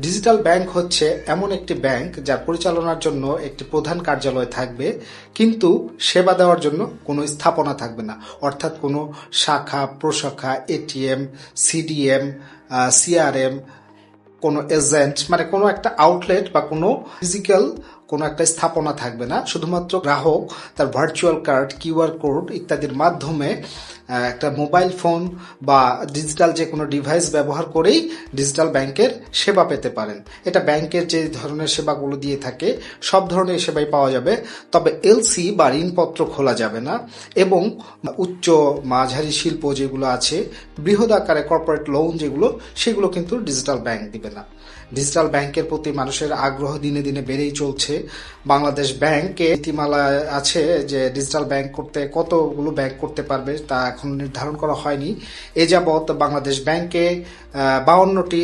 Digital bank হচ্ছে এমন একটি ব্যাংক যার পরিচালনার জন্য একটি প্রধান কার্যালয় থাকবে, কিন্তু সেবা দেওয়ার জন্য কোনো স্থাপনা থাকবে না। অর্থাৎ কোনো শাখা প্রশাখা, এটিএম, সিডিএম, সিআরএম, কোনো এজেন্ট, মানে কোনো একটা আউটলেট বা কোনো ফিজিক্যাল কোনো একটা স্থাপনা থাকবে না। শুধুমাত্র গ্রাহক তার ভার্চুয়াল কার্ড, কিউআর কোড ইত্যাদির মাধ্যমে একটা মোবাইল ফোন বা ডিজিটাল যে কোনো ডিভাইস ব্যবহার করেই ডিজিটাল ব্যাংকের সেবা পেতে পারেন। এটা ব্যাংকের যে ধরনের সেবাগুলো দিয়ে থাকে সব ধরনের সেবাই পাওয়া যাবে, তবে এলসি বা ঋণপত্র খোলা যাবে না, এবং উচ্চ মাঝারি শিল্প যেগুলো আছে, বৃহৎ আকারে কর্পোরেট লোন যেগুলো, সেগুলো কিন্তু ডিজিটাল ব্যাংক দিবে না। ডিজিটাল ব্যাংকের প্রতি মানুষের আগ্রহ দিনে দিনে বেড়েই চলছে। বাংলাদেশ ব্যাংকে নীতিমালা আছে যে ডিজিটাল ব্যাংক করতে কতগুলো ব্যাংক করতে পারবে তা এখন নির্ধারণ করা হয়নি। এ যাবৎ বাংলাদেশ ব্যাংকে 52টি